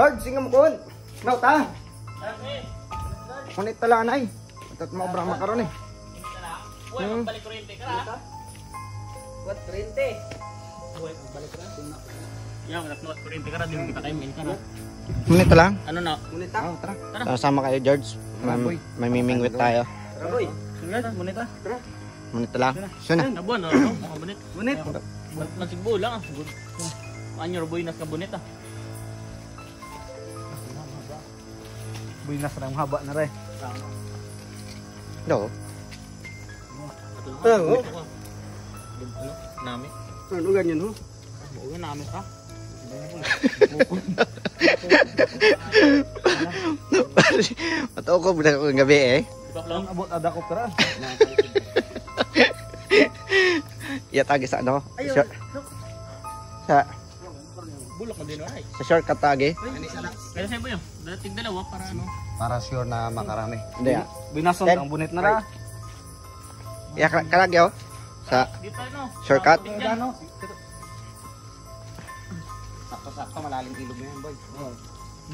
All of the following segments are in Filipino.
George, singa mo kun. Mau ta. Kunit tala na ay. Atat mo obra makaron eh. Uy, balik kuryente ka ha. What kuryente? Uy, balik kuryente na. Yan, nagtuwat kuryente ka na, di mo kita kaimin ka na. Kunit lang. Ano na? Ngunit ta. Tara. Sama kayo George. May mimingwit tayo. Tara boy. Sunod, munit ha. Kunit lang. Suna. Nabuan, ano? Bunit. Ngunit. Nasigbo lang ah. Anyor boy nas ka bunit ah. Buinas na haba na rin. Do. Oo. Nami. Ano ganyan ho? Oo, nami ka. Matao ko budak ko gabi eh. Ang abot ada ko pera. Ya tagi sa ano? Sa Bulak na din ay. sa shortcut tagi. Kaya sa'yo ba yun? Dating dalawa para ano? Para sure na makarami. Hindi ah. Binason ang bunit na ra. Ya kalagyo sa Dito ano? shortcut. Ano? Sakto malalim ilog na yan, boy. Oo.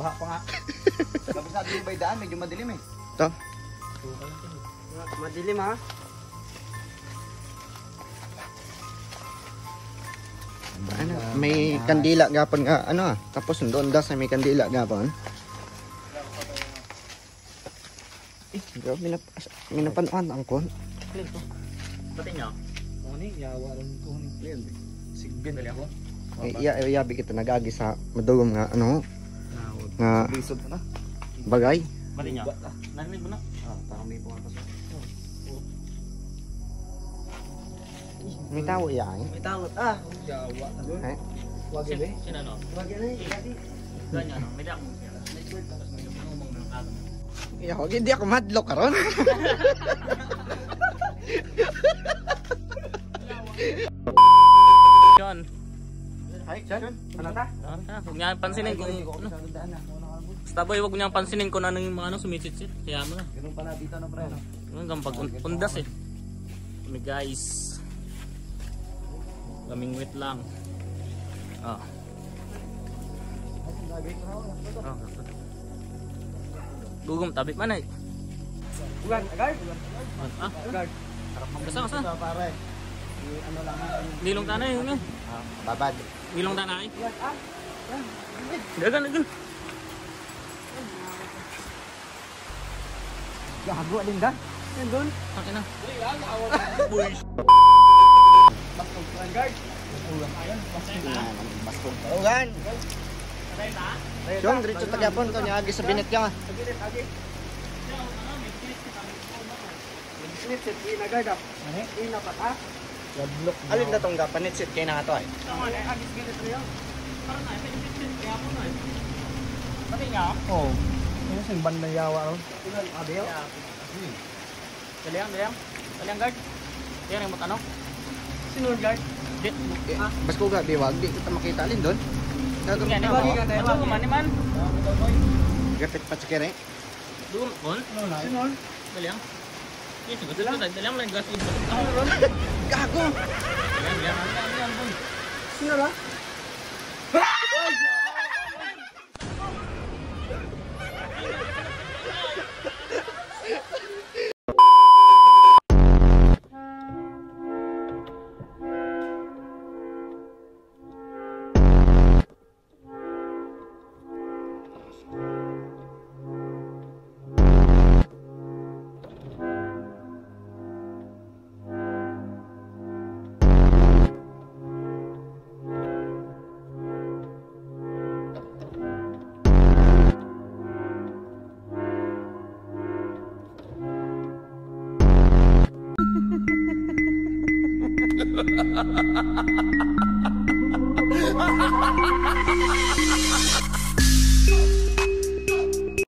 Baha pa nga. Kabisado yung bay daan, medyo madilim eh. Ito. Madilim ha. Ano, may kandila gapon nga ano ah. Tapos doon da sa may kandila gapon. Bro, minapanuan ang kon. Clean to. Pati niya? Ano ni? Yawa rin ko ni. Sigbin dali ako. Iyabi kita nagagi sa madugom nga ano nga Bisod na. bagay. Pati niya? Narinig mo na? Ah, parang may pumapas. May tao yan. May tawot ah. Yawa. Eh? Wag Sin gabi. ano? Wag na gadi. Ganyan ano? May dak mo siya. Tapos may umong ng kagam. Iya, hindi ako madlock karon. John. Ay, John. Ano ta? Huwag niya pansinin kung ano. Basta boy, huwag niya pansinin kung ano yung mga ano sumisitsit. Kaya mo na. Ganun pala dito na pre. Hanggang pag undas eh. Kami guys. Kaming wait lang. Ah. Gugum tabi mana eh. Ugan, agad. Ah, Agad. kasa. Pare. Ano lang. Nilong tanay yun. Babad. Nilong tanay. Ah. Dagan. Gago din dan. Yan doon. Akin na. Bastog guard. Ugan. John, diretso tagyapon to niya agi sa binet ka. Agit agi. Snip set ina guard up. Ina pa ta. Gadlok. Alin na tong gapanit sit kay na ato ay. Tama na. Agis gid ito yo. Parang na. Kaya po na eh. Pati niya. Oh. Ano sing banda yawa ro? Ilan abiyo? Daliang guard. Yan yung ano? Sino guard? Bas ko ga biwag di kita makita alin doon. Gagawin Yan, mo. Ano ko man. Gapit pa sa kere. Dugum kon. Sino? Daliang. Yes, daliang lang gas. Gago. Daliang. Sino la?